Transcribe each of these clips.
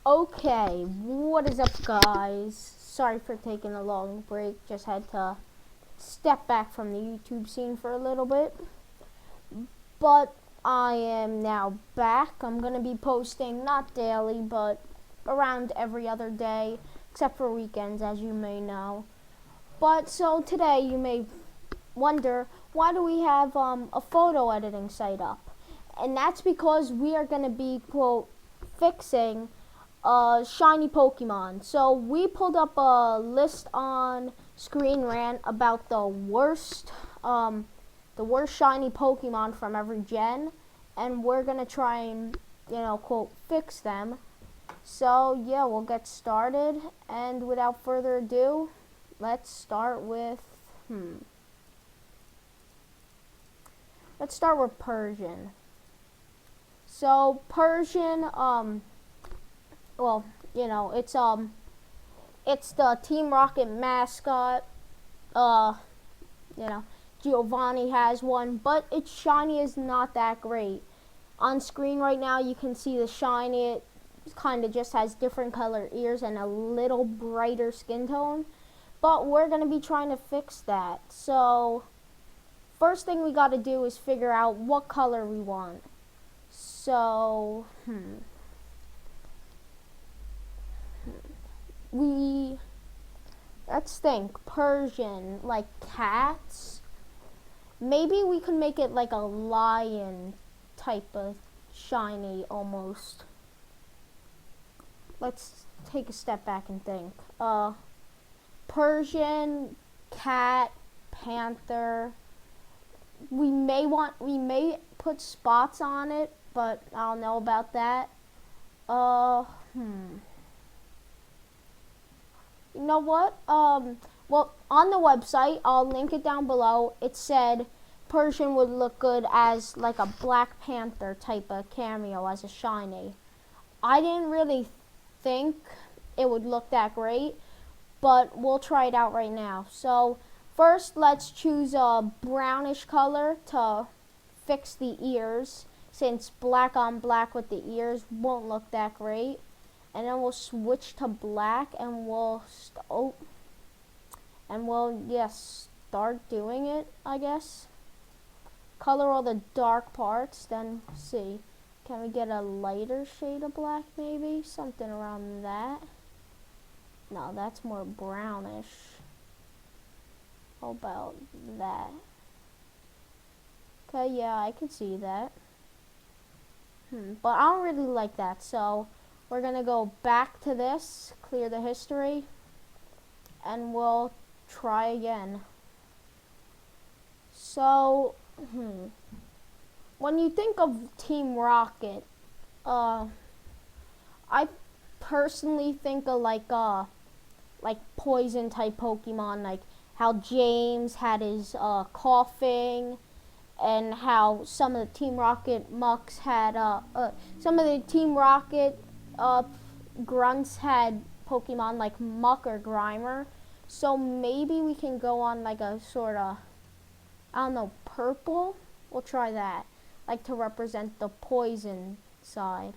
Okay, what is up, guys? Sorry for taking a long break. Just had to step back from the YouTube scene for a little bit. But I am now back. I'm going to be posting not daily, but around every other day, except for weekends, as you may know. But so today you may wonder, why do we have a photo editing site up? And that's because we are going to be, quote, fixing shiny Pokemon. So we pulled up a list on Screen Rant about the worst shiny Pokemon from every gen, and we're gonna try and, quote, fix them. So yeah, we'll get started, and without further ado, let's start with Persian. So Persian, well, it's the Team Rocket mascot. Giovanni has one, but its shiny is not that great. On screen right now, you can see the shiny. It kind of just has different color ears and a little brighter skin tone. But we're going to be trying to fix that. So, first thing we got to do is figure out what color we want. So, let's think. Persian, like cats. Maybe we could make it like a lion type of shiny almost. Let's take a step back and think. Persian, cat, panther. We may put spots on it, but I don't know about that. You know what? Well, on the website, I'll link it down below. It said Persian would look good as like a Black Panther type of cameo as a shiny. I didn't really think it would look that great, but we'll try it out right now. So first, let's choose a brownish color to fix the ears, since black on black with the ears won't look that great. And then we'll switch to black, and we'll start doing it, I guess. Color all the dark parts, then see. Can we get a lighter shade of black, maybe? Something around that. No, that's more brownish. How about that? Okay, yeah, I can see that. But I don't really like that, so we're gonna go back to this, clear the history, and we'll try again. So, when you think of Team Rocket, I personally think of like poison type Pokemon, like how James had his coughing, and how some of the Team Rocket mucks had some of the Team Rocket grunts had Pokemon like Muck or Grimer. So maybe we can go on like a sort of, I don't know, purple. We'll try that, like to represent the poison side.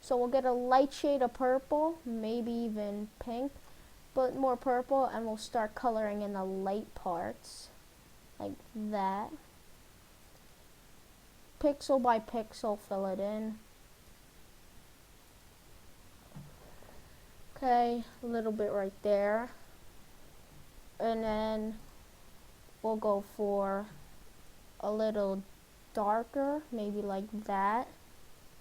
So we'll get a light shade of purple, maybe even pink, but more purple, and we'll start coloring in the light parts like that. Pixel by pixel, fill it in. Okay, a little bit right there. And then we'll go for a little darker, maybe like that,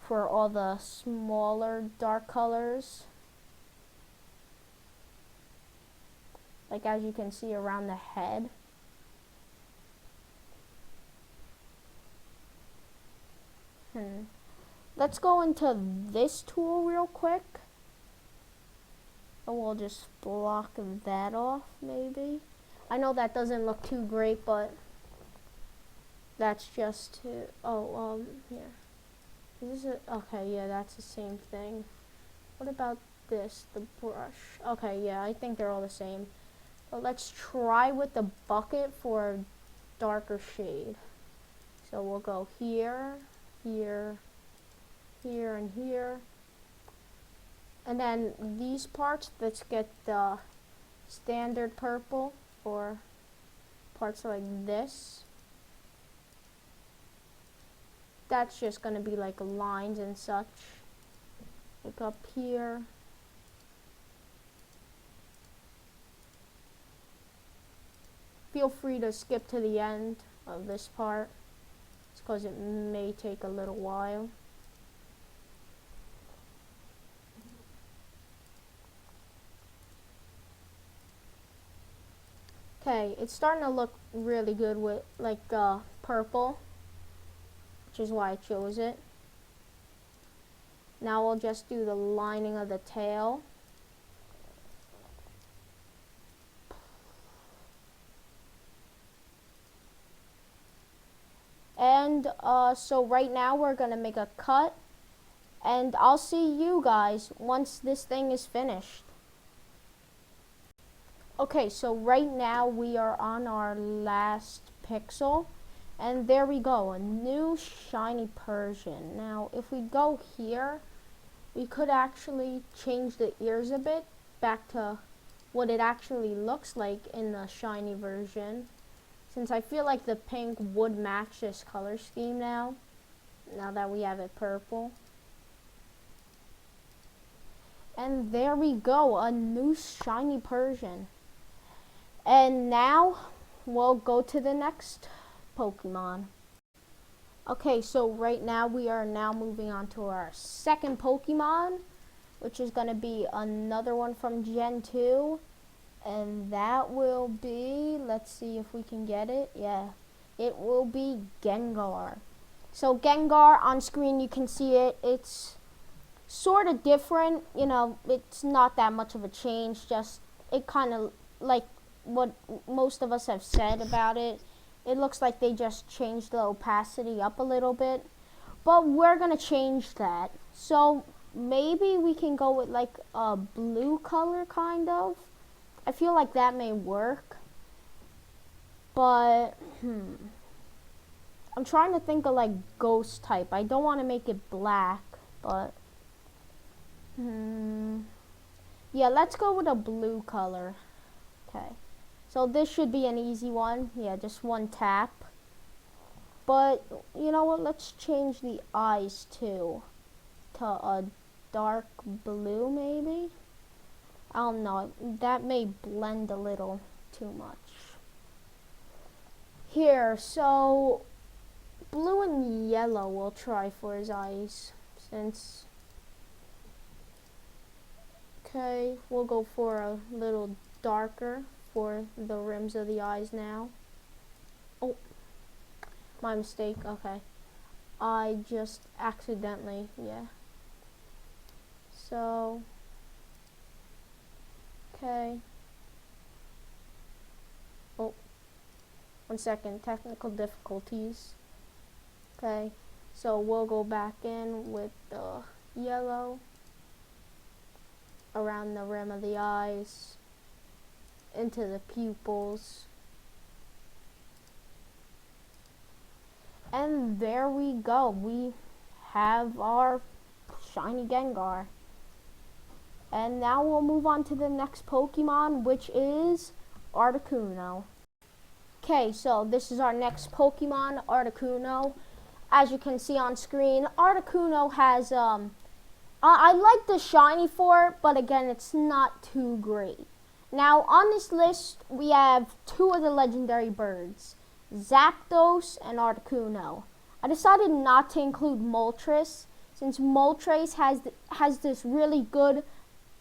for all the smaller dark colors. Like as you can see around the head. Let's go into this tool real quick. And we'll just block that off, maybe. I know that doesn't look too great, but that's just to, here. Is this okay, yeah, that's the same thing. What about this, the brush? Okay, yeah, I think they're all the same. But let's try with the bucket for a darker shade. So we'll go here, here, here, and here. And then these parts, let's get the standard purple for parts like this. That's just going to be like lines and such. Like up here. Feel free to skip to the end of this part. It's because it may take a little while. Okay, it's starting to look really good with like purple, which is why I chose it. Now we'll just do the lining of the tail. And so right now we're gonna make a cut, and I'll see you guys once this thing is finished. Okay, so right now we are on our last pixel, and there we go, a new shiny Persian. Now if we go here, we could actually change the ears a bit back to what it actually looks like in the shiny version, since I feel like the pink would match this color scheme now that we have it purple. And there we go, a new shiny Persian. And now we'll go to the next Pokemon. Okay, so right now we are now moving on to our second Pokemon, which is going to be another one from Gen 2. And that will be, let's see if we can get it. Yeah, it will be Gengar. So Gengar, on screen you can see it. It's sort of different, you know, it's not that much of a change, just it kind of like what most of us have said about it. It looks like they just changed the opacity up a little bit, but we're gonna change that. So maybe we can go with like a blue color, kind of. I feel like that may work, but I'm trying to think of like ghost type. I don't want to make it black, but yeah, let's go with a blue color. Okay. So this should be an easy one. Yeah, just one tap. But you know what? Let's change the eyes too to a dark blue maybe. I don't know. That may blend a little too much. Here, so blue and yellow we'll try for his eyes. Okay, we'll go for a little darker for the rims of the eyes now. Oh, my mistake. Okay, I just accidentally, yeah. So, okay. Oh, 1 second, technical difficulties. Okay, so we'll go back in with the yellow around the rim of the eyes, into the pupils. And there we go. We have our shiny Gengar. And now we'll move on to the next Pokemon, which is Articuno. Okay, so this is our next Pokemon, Articuno. As you can see on screen, Articuno has, I like the shiny for it, but again, it's not too great. Now, on this list, we have 2 of the legendary birds, Zapdos and Articuno. I decided not to include Moltres, since Moltres has this really good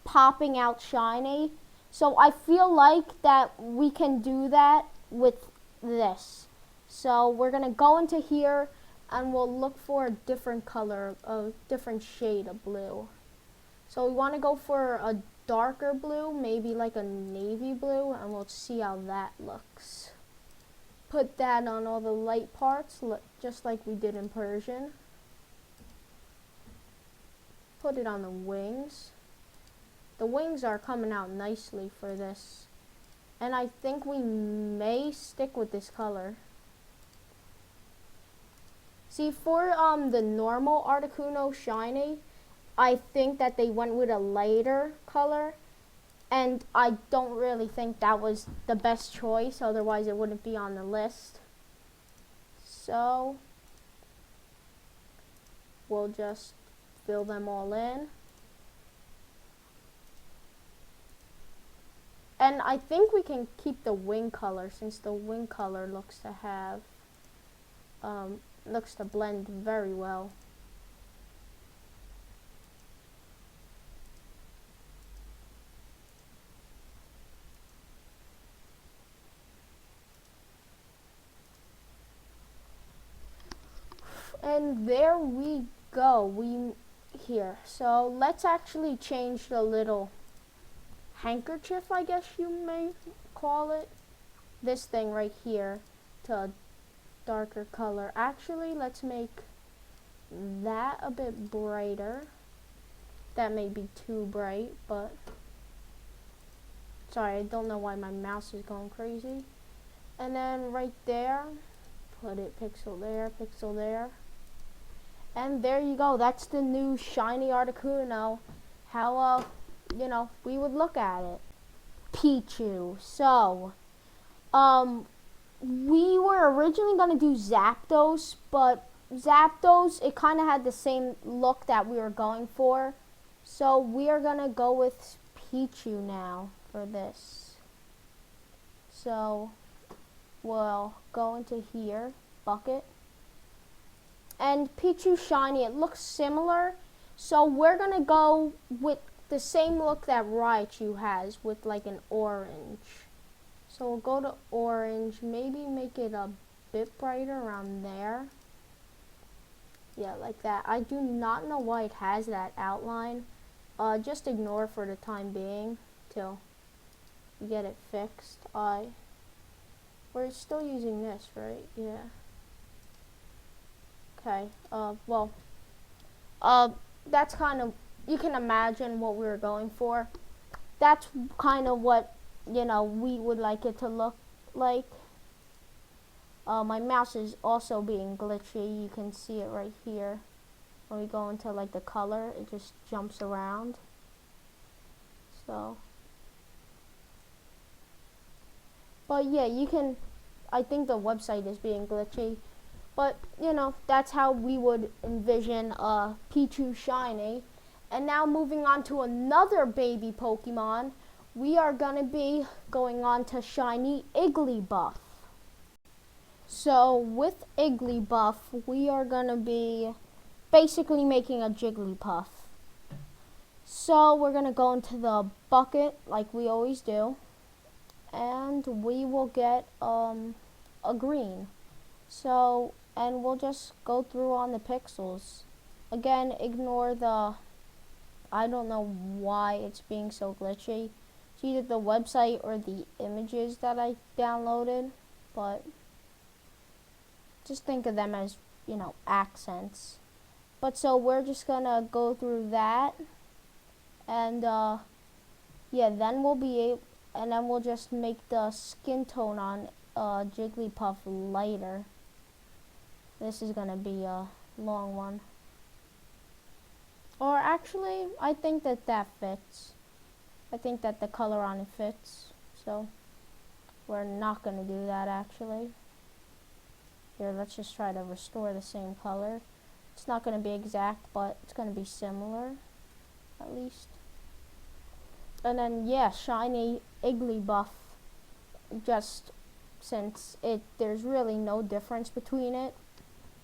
popping out shiny. So I feel like that we can do that with this. So we're going to go into here, and we'll look for a different color, a different shade of blue. So we want to go for a darker blue, maybe like a navy blue, and we'll see how that looks. Put that on all the light parts, just like we did in Persian. Put it on the wings. The wings are coming out nicely for this. And I think we may stick with this color. See, for the normal Articuno shiny, I think that they went with a lighter color, and I don't really think that was the best choice, otherwise it wouldn't be on the list. So we'll just fill them all in. And I think we can keep the wing color, since the wing color looks to have looks to blend very well. And there we go. Here. So let's actually change the little handkerchief, I guess you may call it. This thing right here to a darker color. Actually, let's make that a bit brighter. That may be too bright, but sorry, I don't know why my mouse is going crazy. And then right there, put it pixel there. And there you go. That's the new shiny Articuno. How, you know, we would look at it. Pichu. So, we were originally going to do Zapdos, but Zapdos, it kind of had the same look that we were going for. So, we are going to go with Pichu now for this. So, we'll go into here, bucket. And Pichu Shiny, it looks similar. So, we're going to go with the same look that Raichu has with like an orange. So we'll go to orange, maybe make it a bit brighter around there. Yeah, like that. I do not know why it has that outline. Just ignore for the time being till we get it fixed. We're still using this, right? Yeah. Okay. Well, that's kind of, you can imagine what we were going for. That's kind of what, you know, we would like it to look like. My mouse is also being glitchy. You can see it right here. When we go into like the color, it just jumps around. So, but yeah, you can, I think the website is being glitchy. But, you know, that's how we would envision Pichu Shiny. And now moving on to another baby Pokemon, we are going to be going on to Shiny Igly Buff. So with Igly Buff, we are going to be basically making a Jigglypuff. So we're going to go into the bucket like we always do. And we will get a green. So, and we'll just go through on the pixels. Again, ignore the, I don't know why it's being so glitchy. It's either the website or the images that I downloaded, but just think of them as, you know, accents. But so we're just gonna go through that, and yeah, then we'll be able, and then we'll just make the skin tone on Jigglypuff lighter. This is gonna be a long one. Or actually, I think that fits. I think that the color on it fits. So, we're not gonna do that actually. Here, let's just try to restore the same color. It's not gonna be exact, but it's gonna be similar, at least. And then, yeah, Shiny Igly Buff. Just since there's really no difference between it.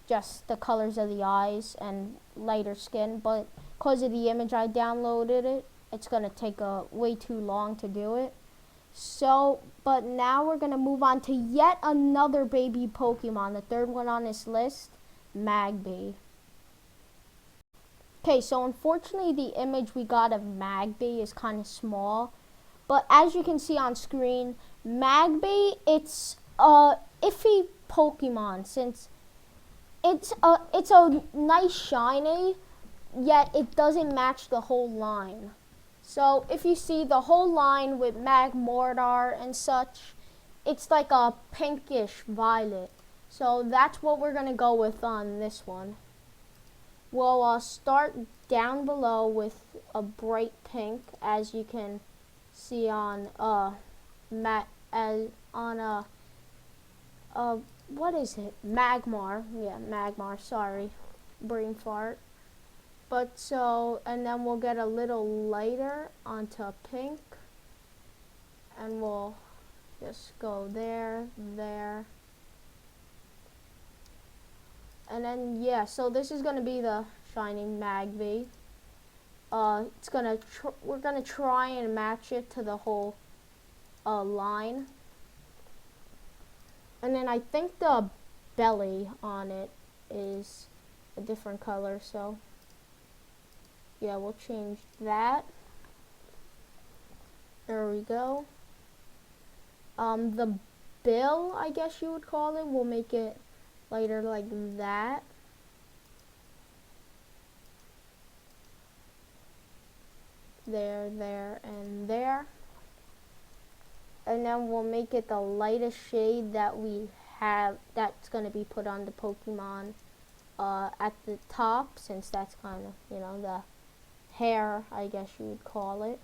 Just the colors of the eyes and lighter skin, but because of the image I downloaded it, it's going to take way too long to do it. So, but now we're going to move on to yet another baby Pokemon, the third one on this list, Magby. Okay, so unfortunately the image we got of Magby is kind of small, but as you can see on screen, Magby, it's a iffy Pokemon since it's a nice shiny, yet it doesn't match the whole line. So if you see the whole line with Magmortar and such, it's like a pinkish violet. So that's what we're going to go with on this one. We'll start down below with a bright pink, as you can see on what is it? Magmar. Yeah, Magmar, sorry. Brain fart. But so, and then we'll get a little lighter onto pink. And we'll just go there, there. And then, yeah, so this is going to be the shiny Magby. We're gonna try and match it to the whole line. And then I think the belly on it is a different color, so yeah, we'll change that. There we go. The bill, I guess you would call it, we'll make it lighter like that. There, there, and there. And then we'll make it the lightest shade that we have, that's going to be put on the Pokemon at the top, since that's kind of, you know, the hair, I guess you would call it.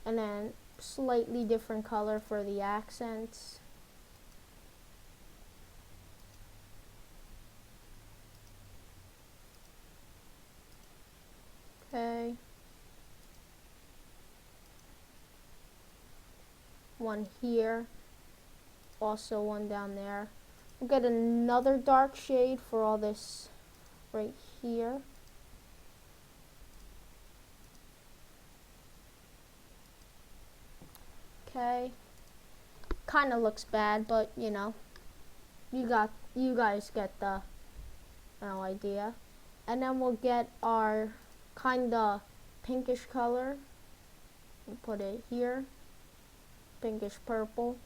And then slightly different color for the accents. Okay. One here. Also one down there. We'll get another dark shade for all this right here. Okay. Kind of looks bad, but you know, you guys get the idea. And then we'll get our kind of pinkish color. We'll put it here. Pinkish purple.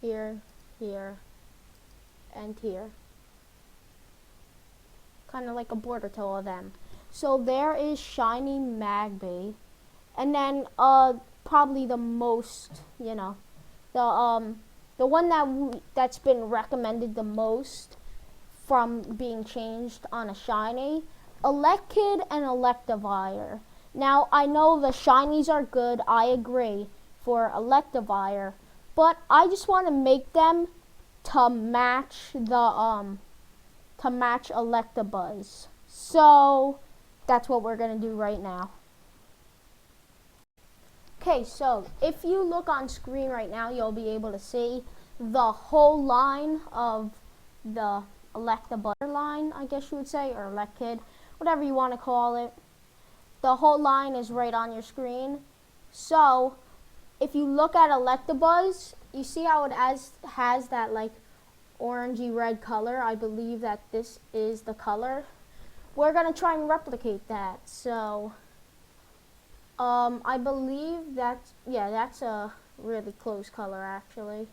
Here, here, and here. Kind of like a border to all of them. So there is shiny Magby. And then probably the most, you know, the one that's been recommended the most from being changed on a shiny, Electkid and Electivire. Now I know the shinies are good, I agree, for Electivire, but I just want to make them to match the Electabuzz. So that's what we're gonna do right now. Okay, so if you look on screen right now, you'll be able to see the whole line of the Electabuzz line, I guess you would say, or Electkid, whatever you want to call it. The whole line is right on your screen. So if you look at Electabuzz, you see how it has that like orangey red color. I believe that this is the color. We're gonna try and replicate that. So I believe that's a really close color actually.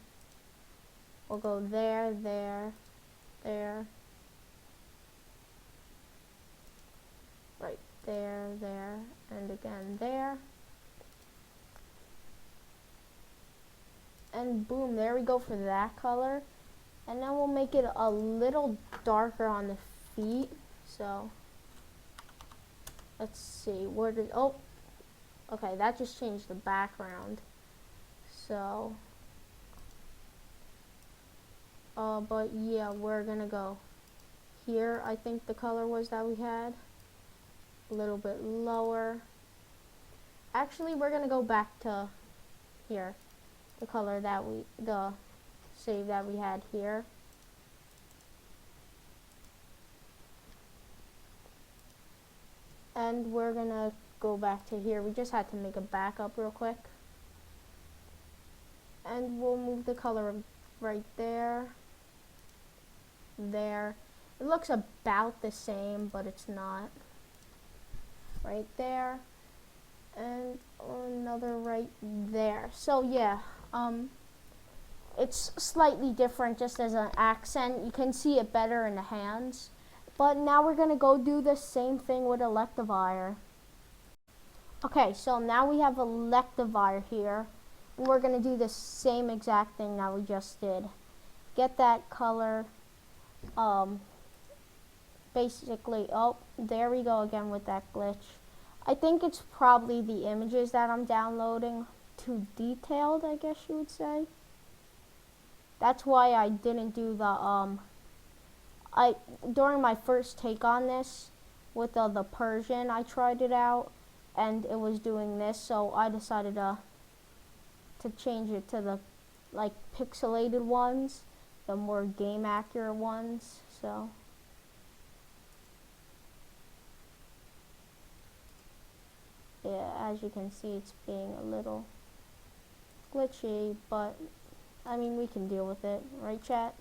We'll go there, there, there, right there, there, and again there. And boom, there we go for that color. And then we'll make it a little darker on the feet. So let's see, where did, oh, okay, that just changed the background. So but yeah, we're gonna go here. I think the color was that we had a little bit lower. Actually, we're gonna go back to here, the color that the save that we had here. And we're gonna go back to here. We just had to make a backup real quick. And we'll move the color right there. There. It looks about the same, but it's not. Right there. And another right there. So yeah, it's slightly different just as an accent. You can see it better in the hands. But now we're gonna go do the same thing with Electivire. Okay, so now we have Electivire here. And we're gonna do the same exact thing that we just did. Get that color basically, oh, there we go again with that glitch. I think it's probably the images that I'm downloading too detailed, I guess you would say. That's why I didn't do the, during my first take on this, with the Persian, I tried it out, and it was doing this, so I decided to change it to the, like, pixelated ones, the more game accurate ones, so. Yeah, as you can see, it's being a little glitchy, but, I mean, we can deal with it, right, chat?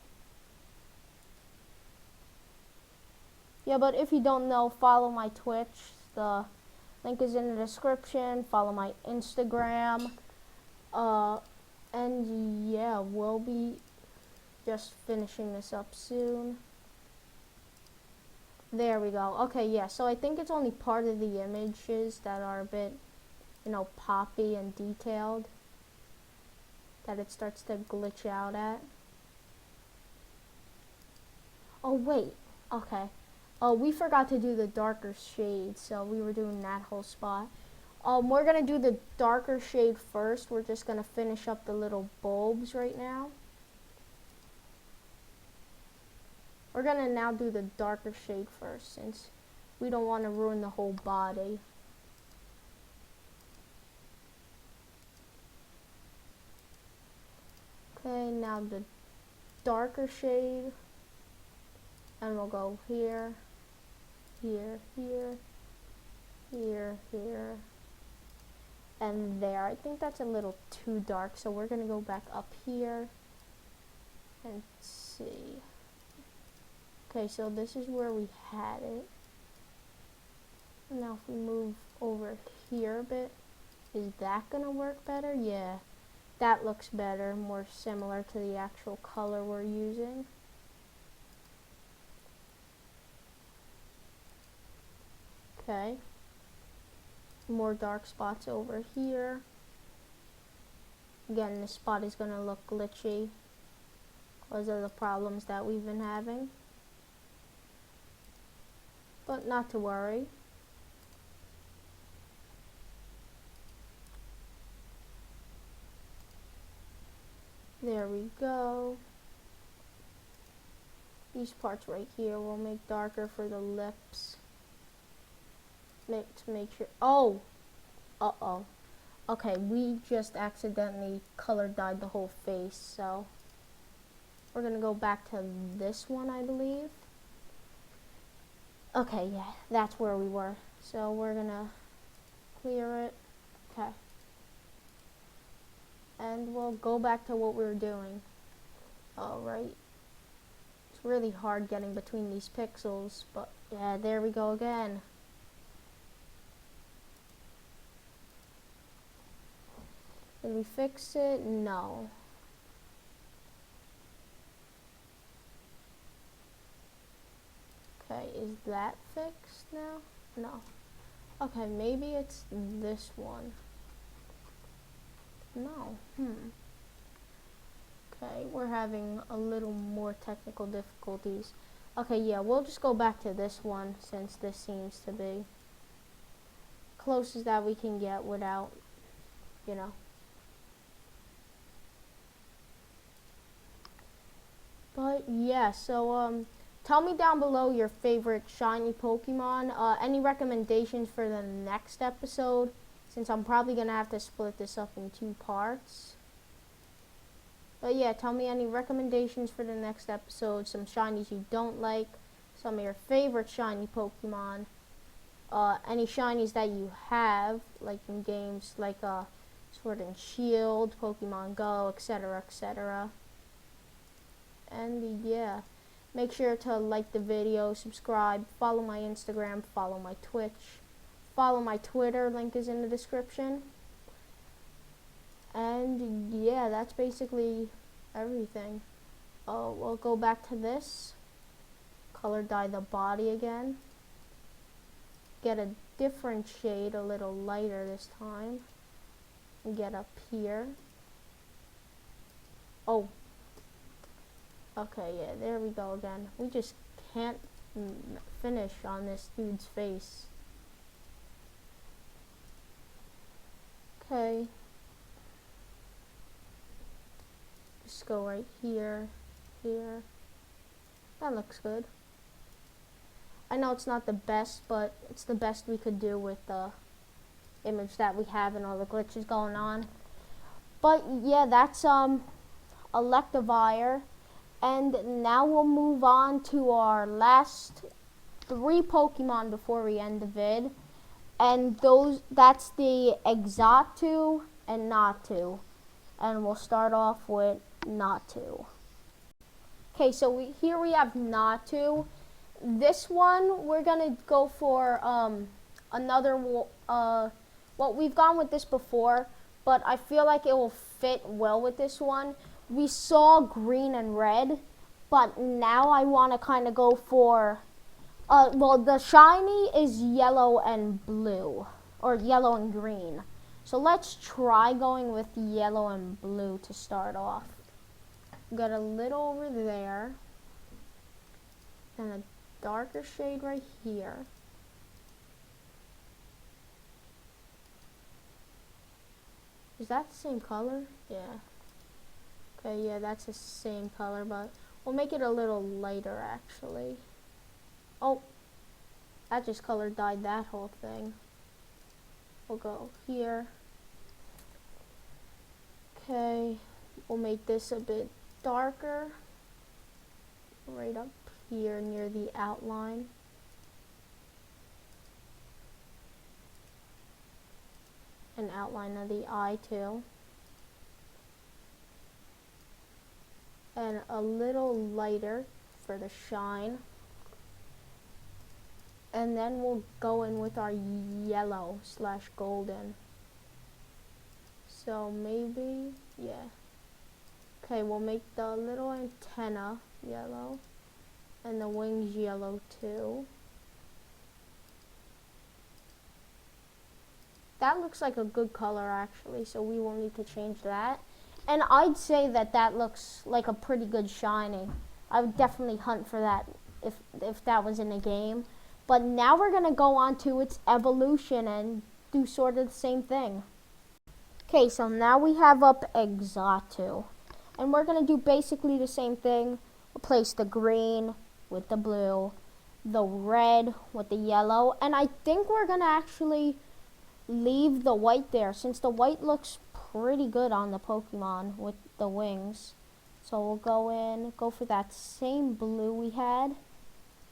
Yeah, but if you don't know, follow my Twitch. The link is in the description. Follow my Instagram. And yeah, we'll be just finishing this up soon. There we go. Okay, yeah, so I think it's only part of the images that are a bit, you know, poppy and detailed that it starts to glitch out at. Oh, wait. Okay. Oh, we forgot to do the darker shade, so we were doing that whole spot. We're going to do the darker shade first. We're just going to finish up the little bulbs right now. We're going to now do the darker shade first, since we don't want to ruin the whole body. Okay, now the darker shade. And we'll go here, here, here, here, here, and there. I think that's a little too dark, so we're going to go back up here and see. Okay, so this is where we had it. Now if we move over here a bit, is that going to work better? Yeah, that looks better, more similar to the actual color we're using. Okay, more dark spots over here. Again, this spot is going to look glitchy because of the problems that we've been having. But not to worry. There we go. These parts right here we'll make darker for the lips. To make sure. Oh! Uh-oh. Okay, we just accidentally color dyed the whole face, so we're gonna go back to this one, I believe. Okay, yeah, that's where we were. So we're gonna clear it. Okay. And we'll go back to what we were doing. Alright. It's really hard getting between these pixels, but yeah, there we go again. Did we fix it? No. Okay, is that fixed now? No. Okay, maybe it's this one. No. Okay, we're having a little more technical difficulties. Okay, yeah, we'll just go back to this one since this seems to be closest that we can get without, you know. But yeah, so tell me down below your favorite shiny Pokemon. Any recommendations for the next episode, since I'm probably gonna have to split this up in 2 parts. But yeah, tell me any recommendations for the next episode, some shinies you don't like, some of your favorite shiny Pokemon, any shinies that you have, like in games like Sword and Shield, Pokemon Go, etc., etc. And yeah, make sure to like the video, subscribe, follow my Instagram, follow my Twitch, follow my Twitter, link is in the description. And yeah, that's basically everything. We'll go back to this, color dye the body again, get a different shade, a little lighter this time, and get up here. Oh, okay, yeah, there we go again. We just can't finish on this dude's face. Okay. Just go right here, here. That looks good. I know it's not the best, but it's the best we could do with the image that we have and all the glitches going on. But yeah, that's Electivire. And now we'll move on to our last 3 Pokemon before we end the vid. And that's the Exotico and Notto. And we'll start off with Notto. Okay, so here we have Notto. This one we're gonna go for another well, we've gone with this before, but I feel like it will fit well with this one. We saw green and red, but now I want to kind of go for well, the shiny is yellow and blue, or yellow and green. So let's try going with yellow and blue to start off. Got a little over there, and a darker shade right here. Is that the same color? Yeah. Okay, yeah, that's the same color, but we'll make it a little lighter, actually. Oh, that just color dyed that whole thing. We'll go here. Okay, we'll make this a bit darker. Right up here near the outline. An outline of the eye too. And a little lighter for the shine. And then we'll go in with our yellow / golden. So maybe, yeah. Okay, we'll make the little antenna yellow. And the wings yellow too. That looks like a good color actually, so we won't need to change that. And I'd say that that looks like a pretty good shiny. I would definitely hunt for that if that was in a game. But now we're going to go on to its evolution and do sort of the same thing. Okay, so now we have up Exotico. And we're going to do basically the same thing. Replace the green with the blue, the red with the yellow. And I think we're going to actually leave the white there, since the white looks pretty good on the Pokemon with the wings. So we'll go in, go for that same blue we had.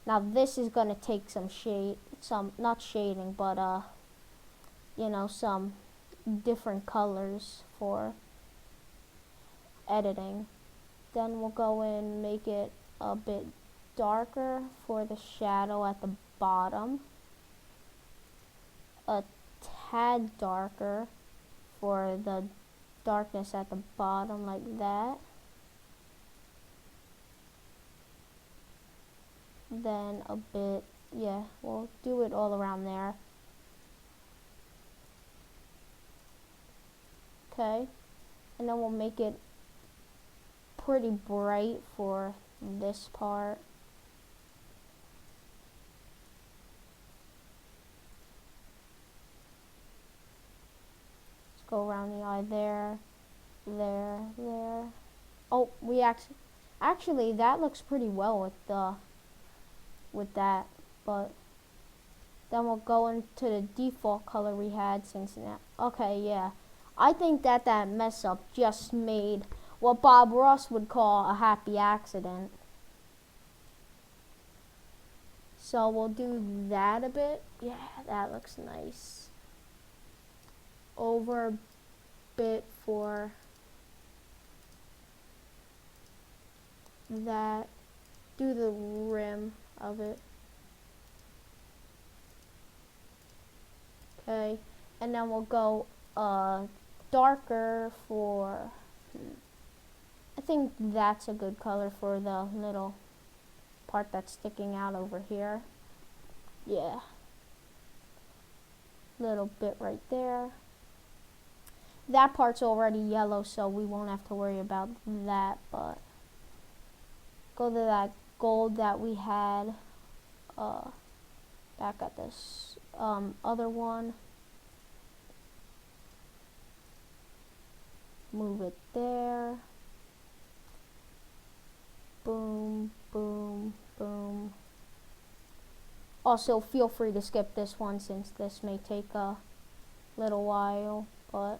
Now this is gonna take some shade, not shading, but you know, some different colors for editing. Then we'll go in, make it a bit darker for the shadow at the bottom. A tad darker for the darkness at the bottom, like that. Then a bit, yeah, we'll do it all around there. Okay, and then we'll make it pretty bright for this part. Let's go around the eye there, there. Oh, we actually that looks pretty well with that, but then we'll go into the default color we had since now. Okay, yeah. I think that mess up just made what Bob Ross would call a happy accident. So we'll do that a bit. Yeah, that looks nice. Over a bit for that. Do the rim of it. Okay, and then we'll go darker for, I think that's a good color for the little part that's sticking out over here. Yeah, little bit right there. That part's already yellow, so we won't have to worry about that, but go to that gold that we had back at this other one. Move it there. Boom, boom, boom. Also, feel free to skip this one since this may take a little while, but,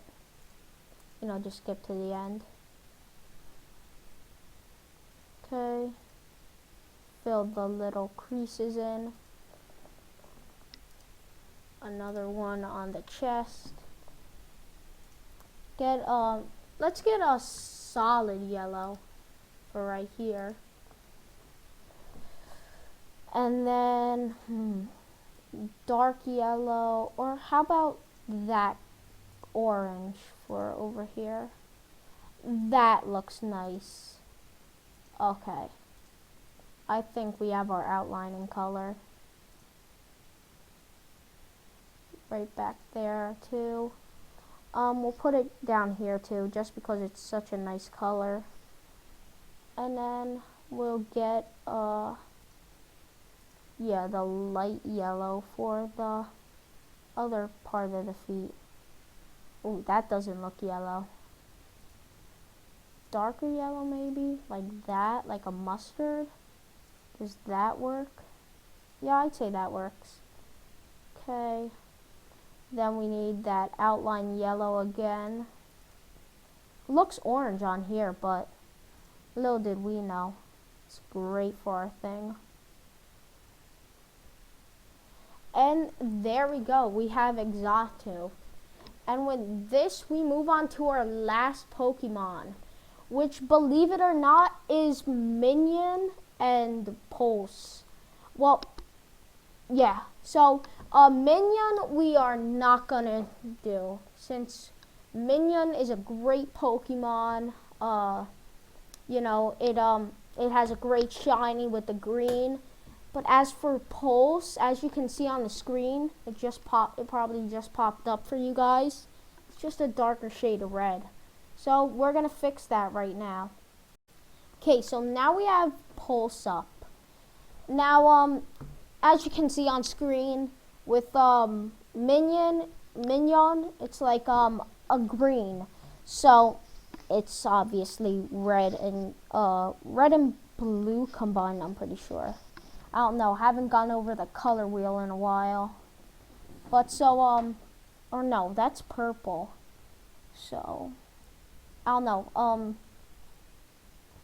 you know, just skip to the end. Okay. Fill the little creases in. Another one on the chest. Let's get a solid yellow for right here. And then, dark yellow, or how about that orange for over here? That looks nice. Okay. I think we have our outlining color. Right back there too. We'll put it down here too, just because it's such a nice color. And then we'll get, yeah, the light yellow for the other part of the feet. Ooh, that doesn't look yellow. Darker yellow maybe, like that, like a mustard. Does that work? Yeah, I'd say that works. Okay. Then we need that outline yellow again. Looks orange on here, but little did we know, it's great for our thing. And there we go, we have Exotico. And with this, we move on to our last Pokemon, which, believe it or not, is Minion and Pulse. Well, yeah, so Minion we are not gonna do, since Minion is a great Pokemon. You know, it has a great shiny with the green. But as for Pulse, as you can see on the screen, it probably just popped up for you guys. It's just a darker shade of red. So we're gonna fix that right now. Okay, so now we have Pulse up. Now, as you can see on screen, with Minion, it's like a green. So it's obviously red and blue combined, I'm pretty sure. I don't know, haven't gone over the color wheel in a while. But so, or no, that's purple. So, I don't know,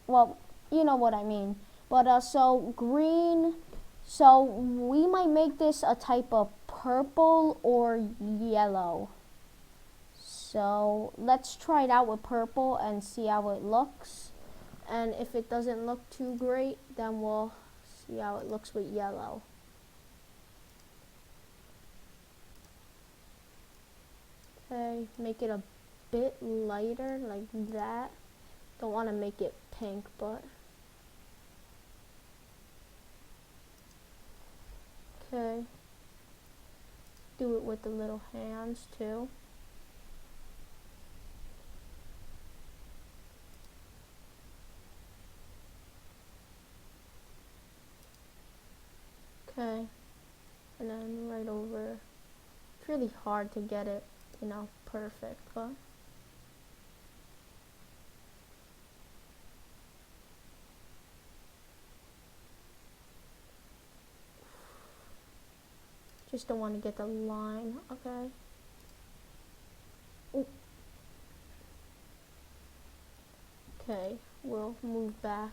well, you know what I mean. But, so, green, so we might make this a type of purple or yellow. So, let's try it out with purple and see how it looks. And if it doesn't look too great, then we'll see how it looks with yellow. Okay, make it a bit lighter like that. Don't want to make it pink, but okay. Do it with the little hands too. Okay, and then right over. It's really hard to get it, you know, perfect, but just don't want to get the line. Okay. Ooh. Okay, we'll move back.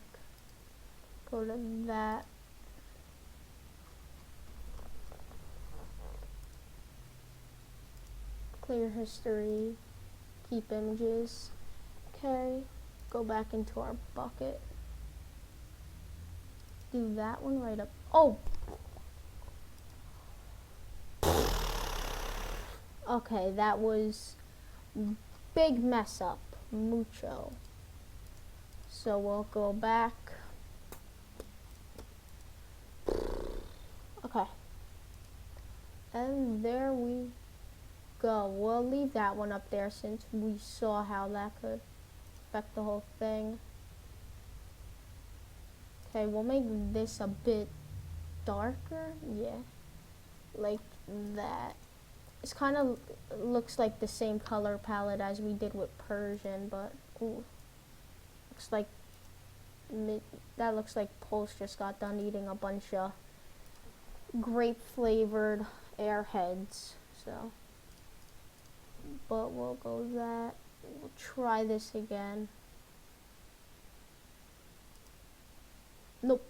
Go to that. Clear history, keep images. Okay, go back into our bucket. Do that one right up. Oh! Okay, that was big mess up. Mucho. So we'll go back. Okay. And there we go. We'll leave that one up there since we saw how that could affect the whole thing. Okay, we'll make this a bit darker, yeah, like that. It's kind of looks like the same color palette as we did with Persian, but ooh, looks like that looks like Pulse just got done eating a bunch of grape flavored airheads. So, but we'll go that. We'll try this again. Nope.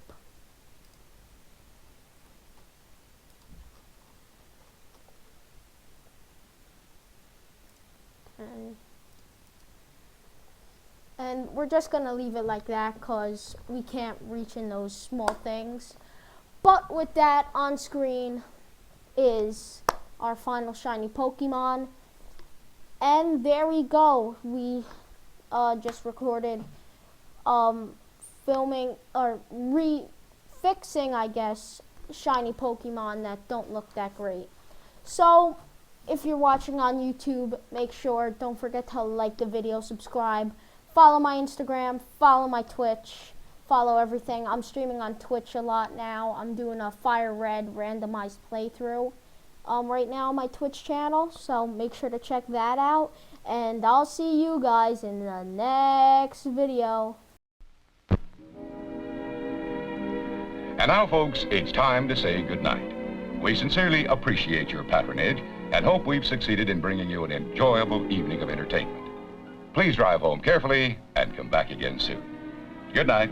And we're just gonna leave it like that because we can't reach in those small things. But with that, on screen is our final shiny Pokemon. And there we go. We just recorded filming or fixing, I guess, shiny Pokemon that don't look that great. So if you're watching on YouTube, make sure, don't forget to like the video, subscribe, follow my Instagram, follow my Twitch, follow everything. I'm streaming on Twitch a lot now. I'm doing a Fire Red randomized playthrough right now on my Twitch channel, so make sure to check that out. And I'll see you guys in the next video. And now, folks, it's time to say goodnight. We sincerely appreciate your patronage and hope we've succeeded in bringing you an enjoyable evening of entertainment. Please drive home carefully and come back again soon. Good night.